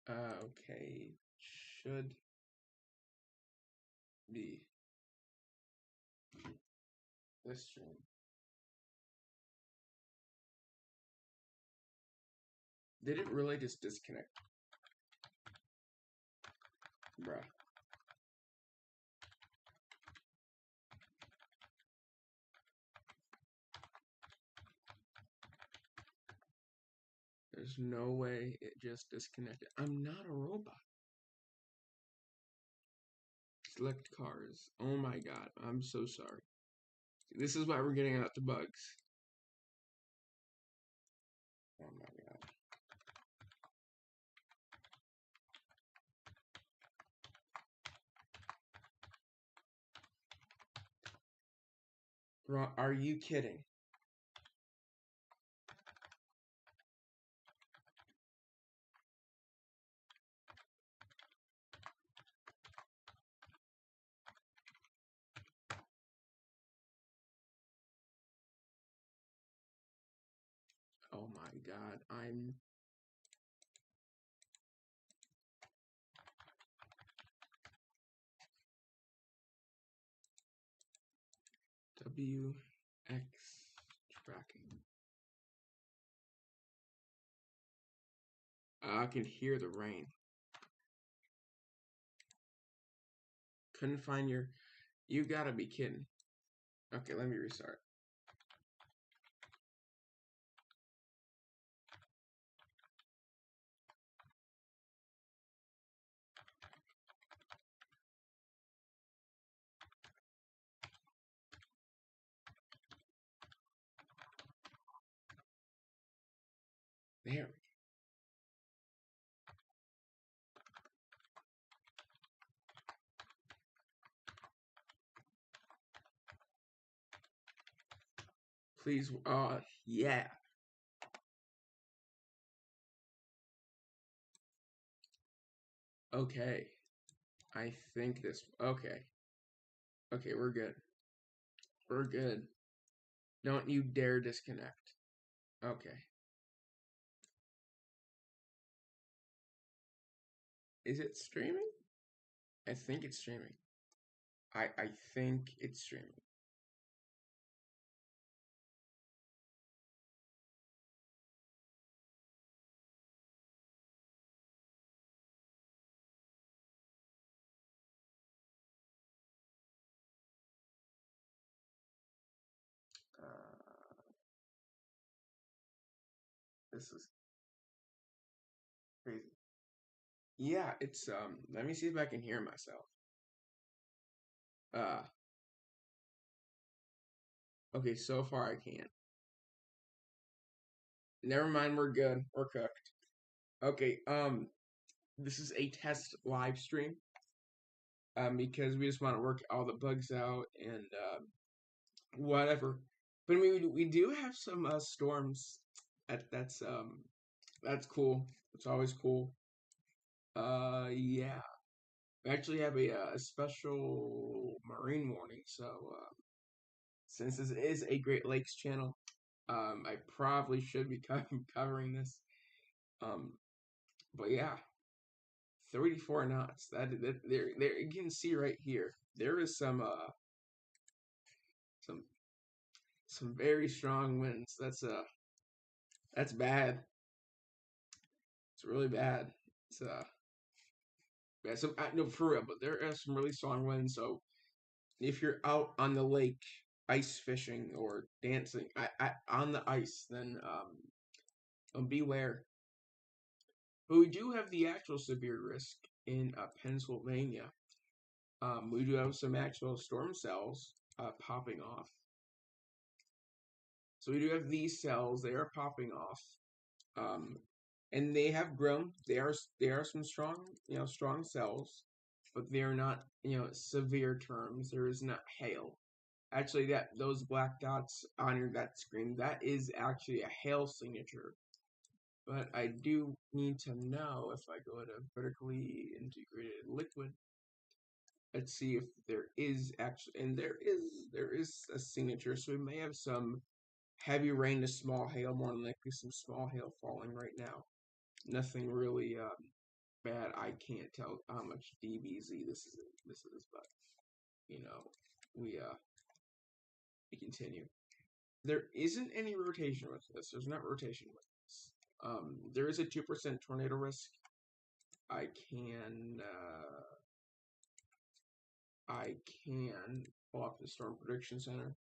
Okay. Should be this stream. Did it really just disconnect? Bruh. There's no way it just disconnected. I'm not a robot. Select cars. Oh my god. I'm so sorry. This is why we're getting out the bugs. Oh my god. Bro, are you kidding? Oh my god. I'm WX tracking. I can hear the rain. Couldn't find your. You gotta be kidding. Okay, let me restart. There. Please. Yeah. Okay. I think this. Okay. Okay, we're good. We're good. Don't you dare disconnect. Okay. Is it streaming? I think it's streaming. I think it's streaming. This is crazy. Yeah, it's let me see if I can hear myself. Uh okay, so far I can't. Never mind, we're good. We're cooked. Okay, this is a test live stream. Because we just want to work all the bugs out and whatever. But I mean, we do have some storms. That's cool. It's always cool. Yeah. We actually have a special marine warning. So since this is a Great Lakes channel, I probably should be covering this. Um, but yeah, 34 knots. That there you can see right here. There is some some very strong winds. That's bad. It's really bad. It's yeah. So no, for real. But there are some really strong winds. So if you're out on the lake ice fishing or dancing on the ice, then beware. But we do have the actual severe risk in Pennsylvania. We do have some actual storm cells popping off. So we do have these cells; they are popping off, um, and they have grown. They are some strong, strong cells, but they are not, severe terms. There is not hail. Actually, that those black dots on that screen, that is actually a hail signature. But I do need to know if I go to vertically integrated liquid. Let's see if there is actually, and there is a signature. So we may have some heavy rain to small hail, more than likely some small hail falling right now. Nothing really bad. I can't tell how much DBZ this is, but you know, we continue. There isn't any rotation with this. There's not rotation with this. There is a 2% tornado risk. I can pull up the Storm Prediction Center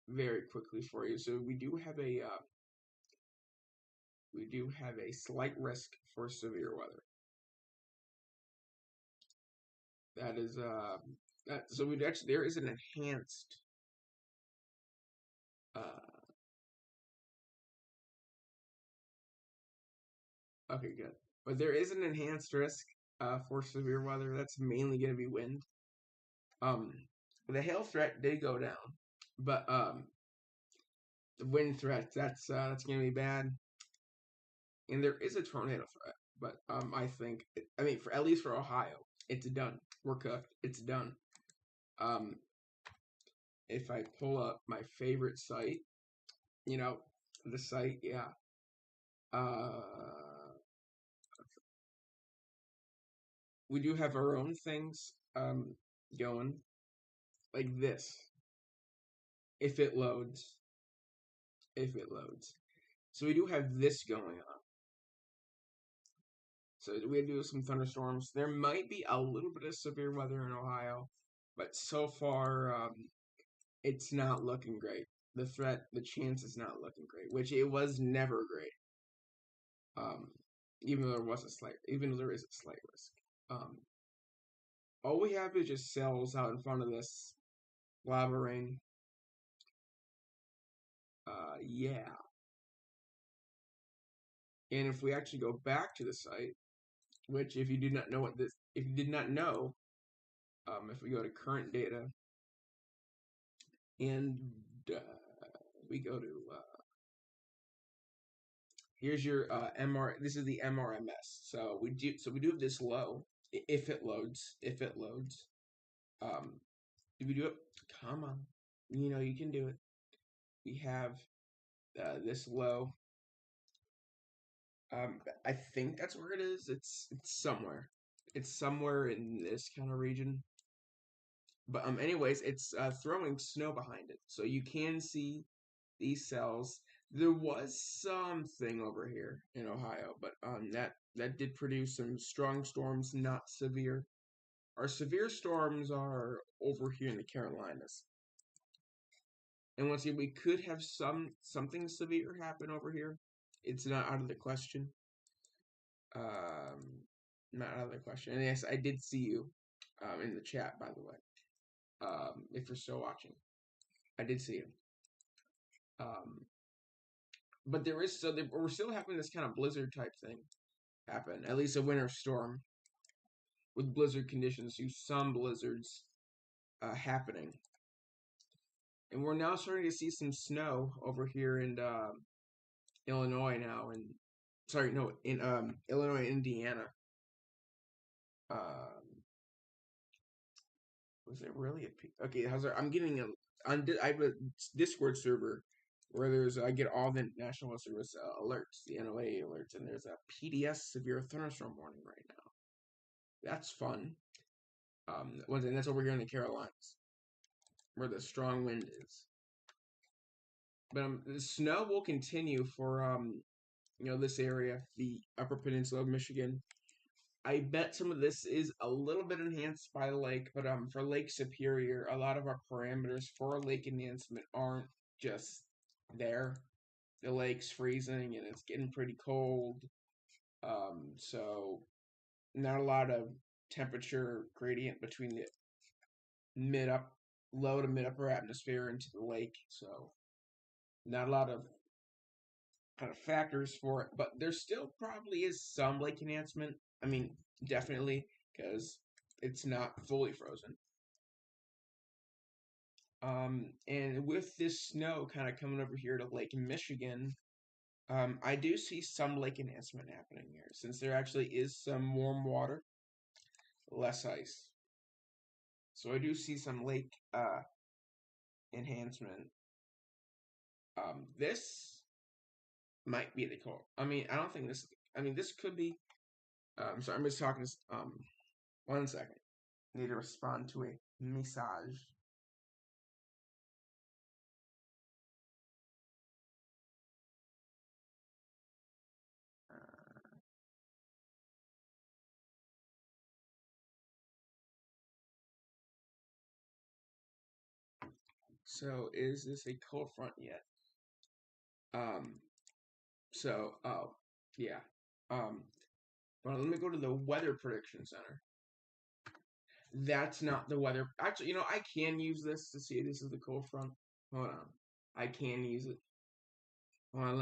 very quickly for you. So we do have a slight risk for severe weather. That is so we actually there is an enhanced okay, good. But there is an enhanced risk for severe weather. That's mainly going to be wind. The hail threat did go down, but the wind threat that's going to be bad. And there is a tornado threat, but I think for at least for Ohio, it's done. We're cooked. It's done. If I pull up my favorite site, the site, yeah. We do have our own things going like this. If it loads. So we do have this going on. So we do some thunderstorms. There might be a little bit of severe weather in Ohio, but so far it's not looking great. The chance is not looking great, which it was never great. Even though there is a slight risk. All we have is just cells out in front of this lava rain. Yeah. And if we actually go back to the site, which if you did not know if we go to current data and we go to here's your this is the MRMS. So we do have this low if it loads. If we do it, come on, you can do it. We have this low. I think that's where it is. It's somewhere. It's somewhere in this kind of region. But anyways, it's throwing snow behind it, so you can see these cells. There was something over here in Ohio, but that did produce some strong storms, not severe. Our severe storms are over here in the Carolinas. And once again, we could have something severe happen over here. It's not out of the question. Not out of the question. And yes, I did see you in the chat, by the way. If you're still watching, I did see you. But we're still having this kind of blizzard type thing happen. At least a winter storm with blizzard conditions. Some blizzards happening. And we're now starting to see some snow over here in Illinois now. In Illinois, Indiana. Was it really okay? I'm getting I have a Discord server where I get all the National Weather Service alerts, the NOAA alerts, and there's a PDS severe thunderstorm warning right now. That's fun. And that's over here in the Carolinas, where the strong wind is. But the snow will continue for this area, the Upper Peninsula of Michigan. I bet some of this is a little bit enhanced by the lake, but for Lake Superior, a lot of our parameters for lake enhancement aren't just there. The lake's freezing and it's getting pretty cold, so not a lot of temperature gradient between the low to mid upper atmosphere into the lake, so not a lot of kind of factors for it, but there still probably is some lake enhancement. I mean, definitely, because it's not fully frozen. And with this snow kind of coming over here to Lake Michigan, I do see some lake enhancement happening here, since there actually is some warm water, less ice. So I do see some lake enhancement. This might be the cold. I mean, I don't think this. I mean, this could be. So I'm just talking to 1 second. Need to respond to a message. So is this a cold front yet? Um, yeah. Well, let me go to the Weather Prediction Center. That's not the weather. Actually, I can use this to see this is the cold front. Hold on. I can use it. Hold on,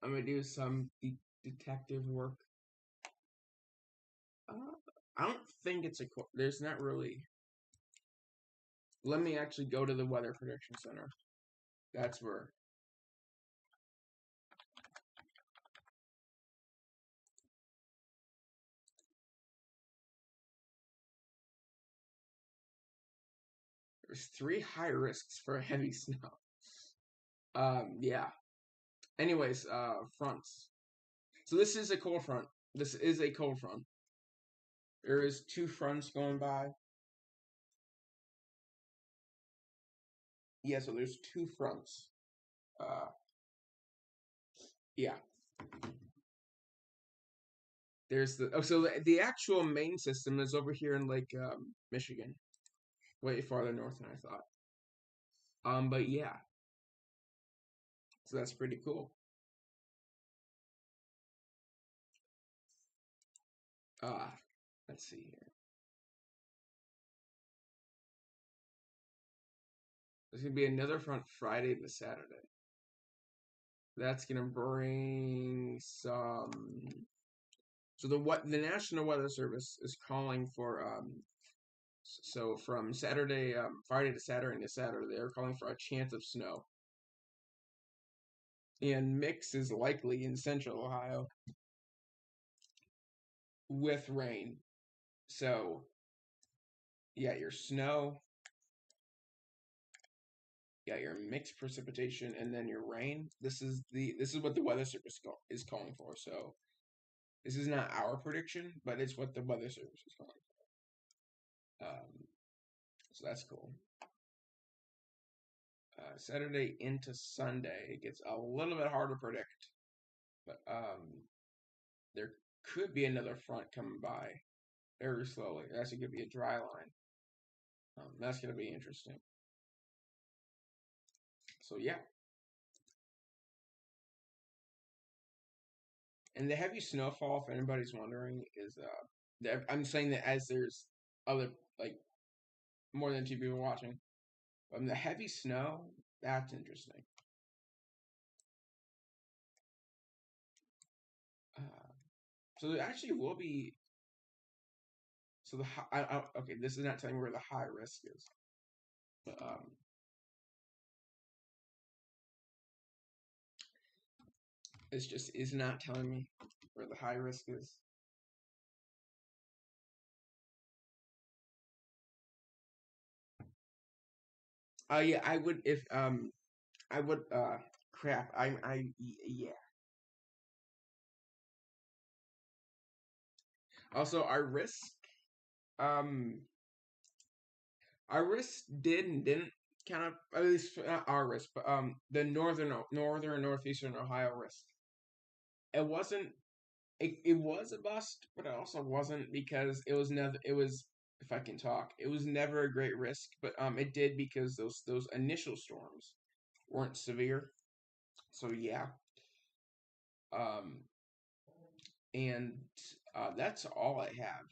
I'm gonna do some detective work. I don't think it's there's not really. Let me actually go to the Weather Prediction Center. That's where. There's 3 high risks for heavy snow. Yeah. Anyways, fronts. So this is a cold front. This is a cold front. There is 2 fronts going by. Yeah, so there's 2 fronts. Yeah. There's the actual main system is over here in Lake Michigan, way farther north than I thought. But yeah, so that's pretty cool. Let's see here. There's gonna be another front Friday to Saturday. That's gonna bring some. So the National Weather Service is calling for so from Saturday, Friday to Saturday, they're calling for a chance of snow. And mix is likely in central Ohio with rain. So, yeah, your snow, yeah, your mixed precipitation, and then your rain. This is what the Weather Service is calling for. So, this is not our prediction, but it's what the Weather Service is calling for. So that's cool. Saturday into Sunday, it gets a little bit harder to predict, but there could be another front coming by very slowly. That's going to be a dry line. That's going to be interesting. So yeah. And the heavy snowfall, if anybody's wondering, is I'm saying that as there's other more than 2 people watching. The heavy snow, that's interesting. So there actually will be. So okay, this is not telling me where the high risk is, but it's just is not telling me where the high risk is. Yeah, I would if I would crap. Yeah. Also, um our risk did and didn't kind of, at least not our risk, but the northern northeastern Ohio risk. It wasn't. It was a bust, but it also wasn't because it was never. It was, if I can talk, it was never a great risk, but it did because those initial storms weren't severe. So yeah. Um, and that's all I have.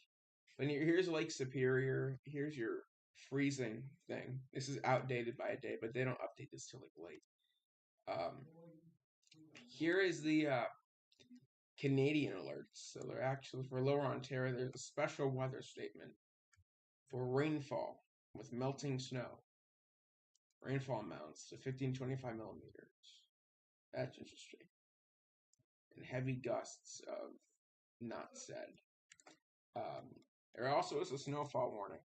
And here's Lake Superior. Here's your freezing thing. This is outdated by a day, but they don't update this till like late. Here is the Canadian alerts. So they're actually for Lower Ontario. There's a special weather statement for rainfall with melting snow. Rainfall amounts to 1525 millimeters. That's interesting. And heavy gusts of not said. There also is a snowfall warning.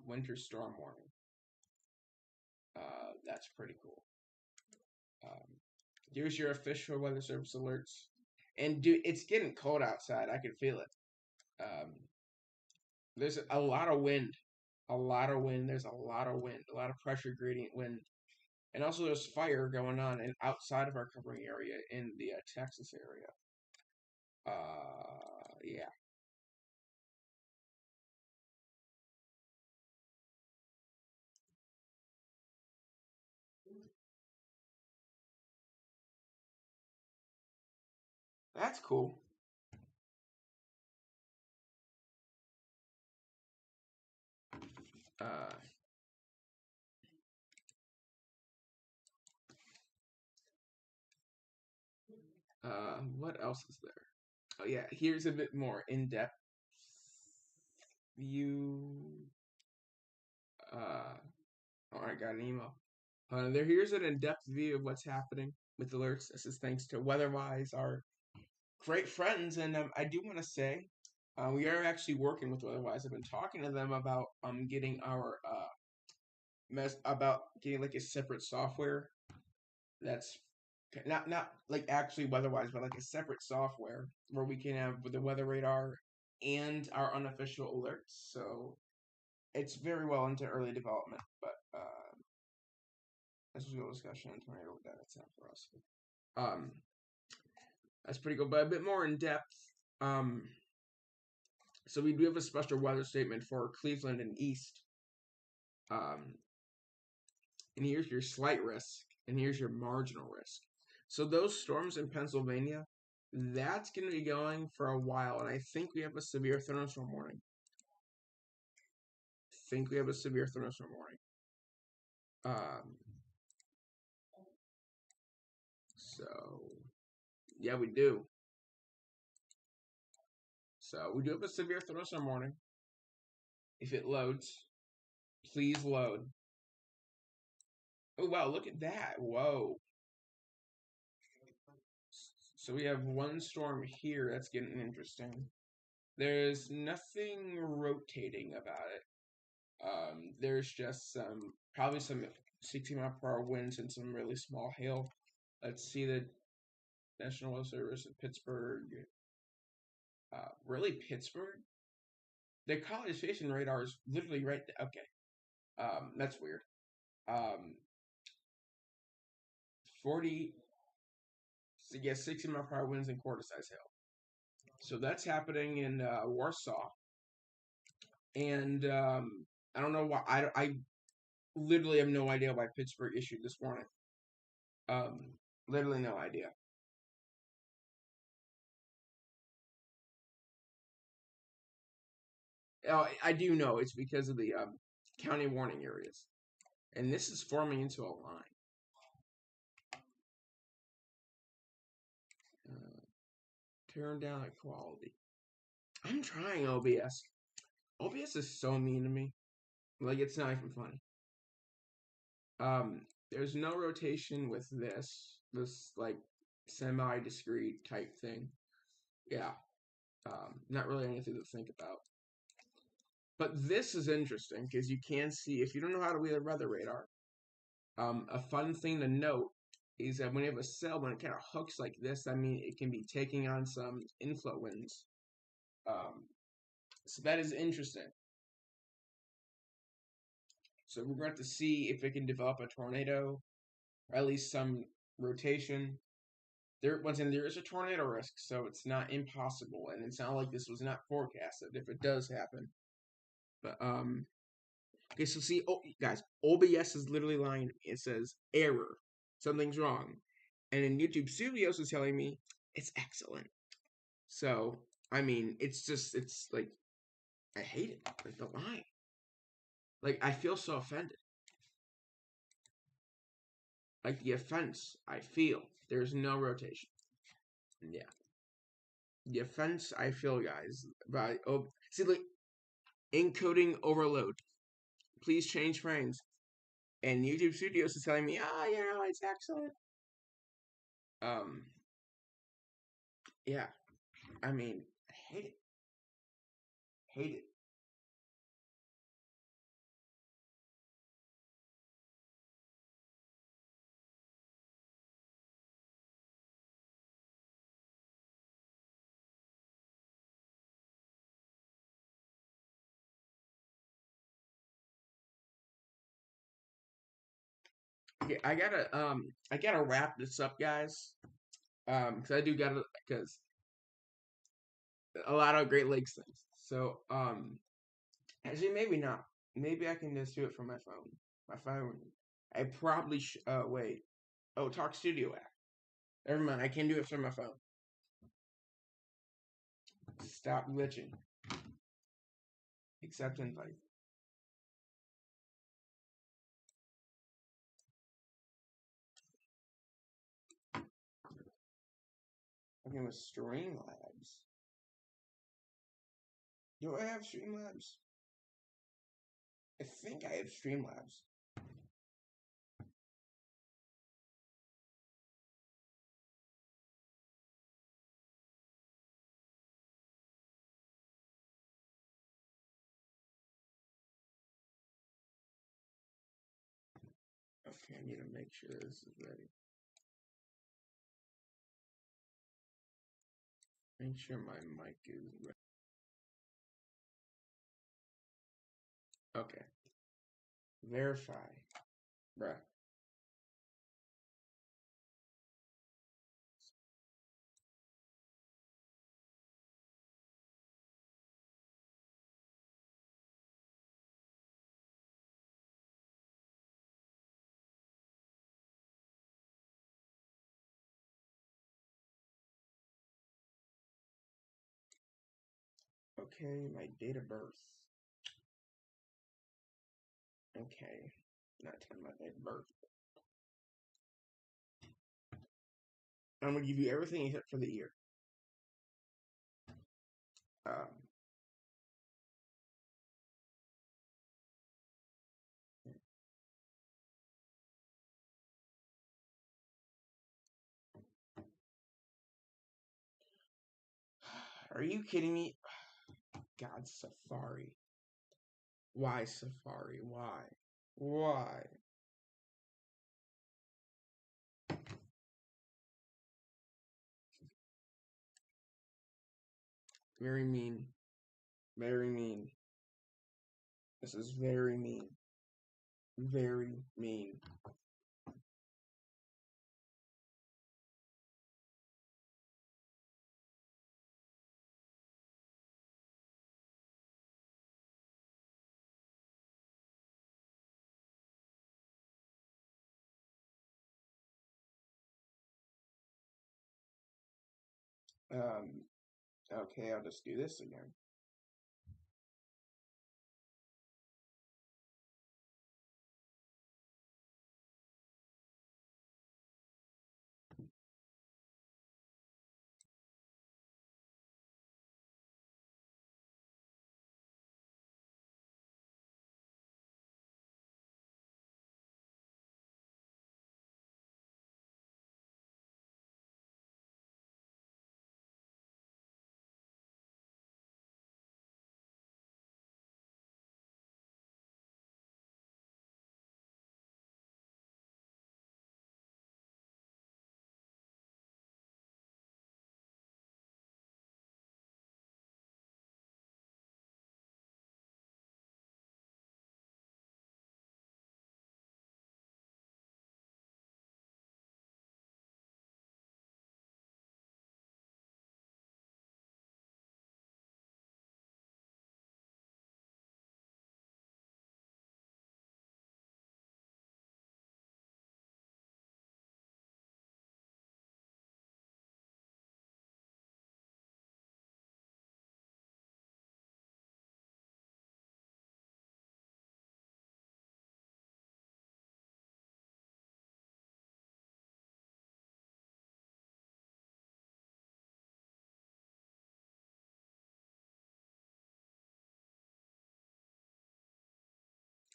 Winter storm warning. That's pretty cool. Here's your official weather service alerts. And dude, it's getting cold outside. I can feel it. Um, there's a lot of wind. A lot of wind. There's a lot of wind. A lot of pressure gradient wind. And also there's fire going on and outside of our covering area in the Texas area. Yeah. That's cool. Uh, what else is there? Oh yeah, here's a bit more in-depth view. Oh, I got an email. Here's an in-depth view of what's happening with alerts. This is thanks to WeatherWise, our great friends, and I do want to say, we are actually working with WeatherWise. I've been talking to them about getting our about getting like a separate software that's not like actually WeatherWise, but like a separate software where we can have the weather radar and our unofficial alerts. So it's very well into early development, but this was a good discussion on tornado data. That's not for us. Um, that's pretty good, but a bit more in depth. Um, so we do have a special weather statement for Cleveland and East. And here's your slight risk, and here's your marginal risk. So those storms in Pennsylvania, that's going to be going for a while, and I think we have a severe thunderstorm warning. So yeah, we do. So we do have a severe thunderstorm warning. If it loads, please load. Oh wow, look at that! Whoa. So we have one storm here that's getting interesting. There's nothing rotating about it. There's just probably some 60-mile-per-hour winds and some really small hail. Let's see the National Weather Service in Pittsburgh. Really, Pittsburgh? The College Station radar is literally right there. Okay, that's weird. 40, so yeah, 60-mile-per-hour winds and quarter-size hail. So that's happening in Warsaw, and I don't know why. I literally have no idea why Pittsburgh issued this warning. Literally no idea. Oh, I do know it's because of the county warning areas, and this is forming into a line. Turn down equality. I'm trying OBS. OBS is so mean to me. Like it's not even funny. There's no rotation with this like semi-discrete type thing. Yeah. Not really anything to think about. But this is interesting because you can see if you don't know how to read a weather radar. A fun thing to note is that when you have a cell, when it kind of hooks like this, I mean it can be taking on some inflow winds. So that is interesting. So we're going to see if it can develop a tornado, or at least some rotation. Once again, there is a tornado risk, so it's not impossible, and it's not like this was not forecasted if it does happen. But okay, so see, oh guys, OBS is literally lying to me. It says error, something's wrong, and in YouTube Studios is telling me it's excellent. So I mean, it's like I hate it, like the line. Like I feel so offended. Like the offense I feel. There's no rotation. Yeah. The offense I feel, guys, by see like encoding overload. Please change frames. And YouTube Studios is telling me, it's excellent. Yeah. I mean, I hate it. Hate it. Okay, I gotta wrap this up, guys. Because I do gotta, because a lot of Great Lakes things. So, actually, maybe not. Maybe I can just do it from my phone. My phone. I probably wait. Oh, Talk Studio app. Never mind. I can do it from my phone. Stop glitching. Accept invite. Okay, with Streamlabs. Do I have Streamlabs? I think I have Streamlabs. Okay, I need to make sure this is ready. Make sure my mic is ready. Okay. Verify. Bruh. Okay, my date of birth. Okay. Not telling my date of birth. I'm gonna give you everything except for the year. Um, are you kidding me? God, Safari. Why Safari? Why? Why? Very mean. Very mean. This is very mean. Very mean. Okay, I'll just do this again.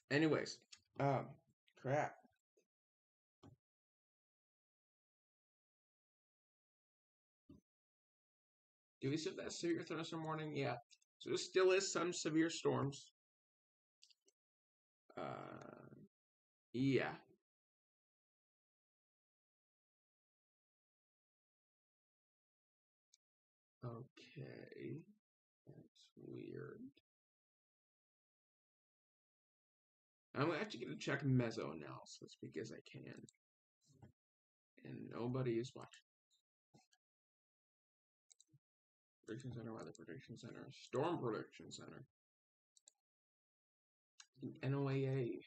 Anyways, crap. Do we still have that severe thunderstorm warning? Yeah. So there still is some severe storms. Yeah. Okay. That's weird. I'm actually going to check meso analysis because I can. And nobody is watching. Prediction Center, Weather Prediction Center, Storm Prediction Center, NOAA.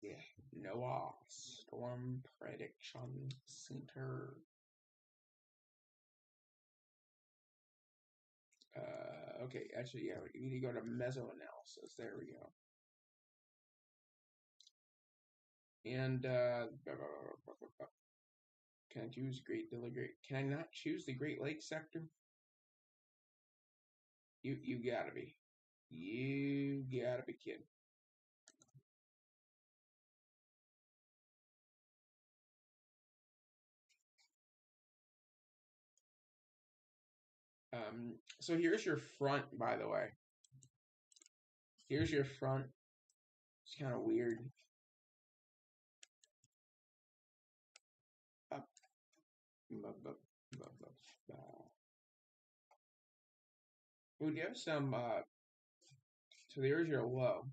Yeah, NOAA, Storm Prediction Center. Okay, actually, yeah, we need to go to meso analysis. There we go. And, can I choose Can I not choose the Great Lakes sector? You gotta be. You gotta be kidding. So here's your front, by the way. Here's your front. It's kind of weird. Up. We do have some, so there's your low.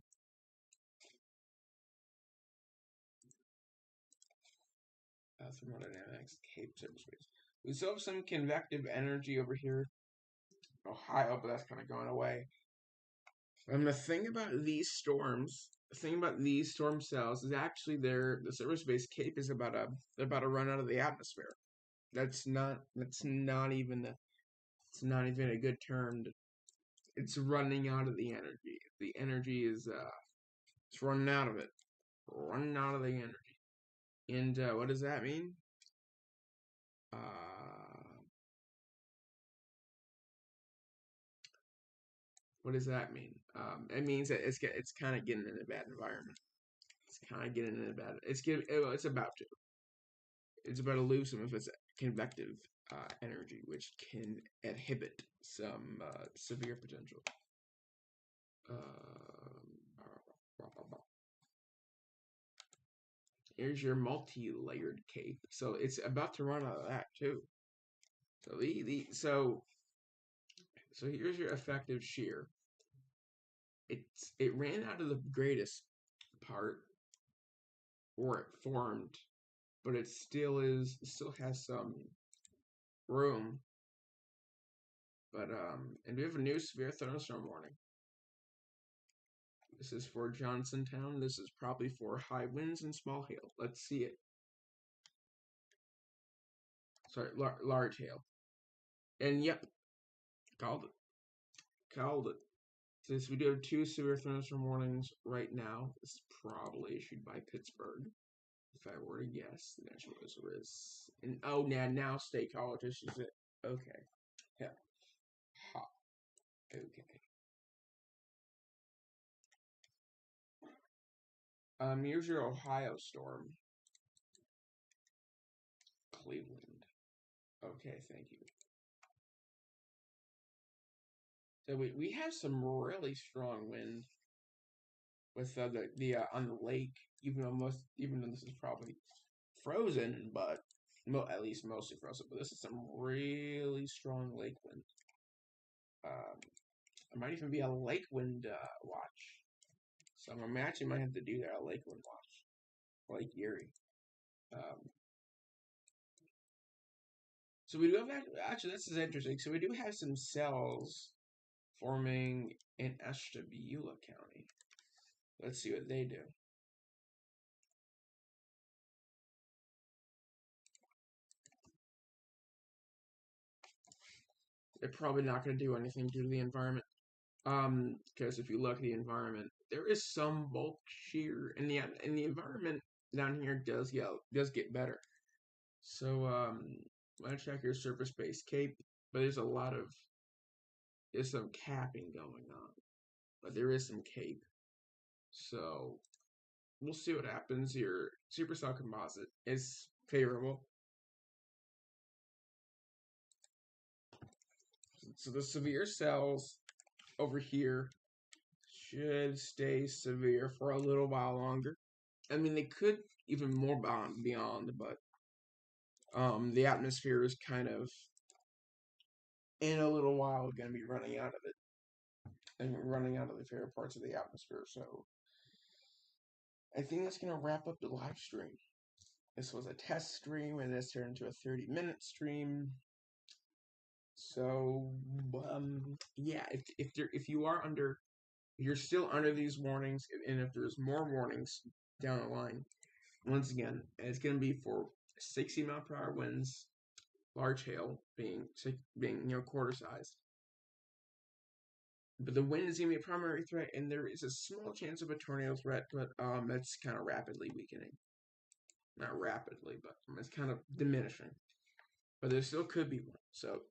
Thermodynamics, Cape Subspace. We still have some convective energy over here. Ohio, but that's kind of going away. The thing about these storms, the thing about these storm cells is actually the surface-based cape is about to run out of the atmosphere. That's not even a good term. It's running out of the energy. The energy is it's running out of it. Running out of the energy. And what does that mean? What does that mean? It means that it's kind of getting in a bad environment. It's kind of getting in a bad. It's about to. It's about to lose some of its convective energy, which can inhibit some severe potential. Here's your multi-layered cape. So it's about to run out of that too. So so here's your effective shear. It ran out of the greatest part, or it formed, but it still has some room. But and we have a new severe thunderstorm warning. This is for Johnsontown. This is probably for high winds and small hail. Let's see it. Sorry, large hail. And yep, called it. Since we do have 2 severe thunderstorm warnings right now, this is probably issued by Pittsburgh. If I were to guess, the National Weather is. And oh, now State College issues it. Okay. Yeah. Ha. Okay. Here's your Ohio storm. Cleveland. Okay, thank you. So we have some really strong wind with the on the lake, even though this is probably frozen, but at least mostly frozen. But this is some really strong lake wind. It might even be a lake wind watch. So I actually might have to do that, a lake wind watch, Lake Erie. So we do have actually this is interesting. So we do have some cells forming in Ashtabula County. Let's see what they do. They're probably not going to do anything due to the environment. Because if you look at the environment, there is some bulk shear, and the environment down here does get better. So I'm gonna check your surface-based cape, but there's some capping going on, but there is some cape. So we'll see what happens. Your supercell composite is favorable. So the severe cells over here should stay severe for a little while longer. I mean, they could even more beyond, but the atmosphere is kind of in a little while going to be running out of it. and running out of the favorite parts of the atmosphere. So I think that's gonna wrap up the live stream. This was a test stream, and this turned into a 30-minute stream. So yeah, if you are under, if you're still under these warnings, and if there's more warnings down the line, once again, it's gonna be for 60-mile-per-hour winds, large hail being quarter sized. But the wind is going to be a primary threat, and there is a small chance of a tornado threat, but that's kind of rapidly weakening. Not rapidly, but it's kind of diminishing. But there still could be one. So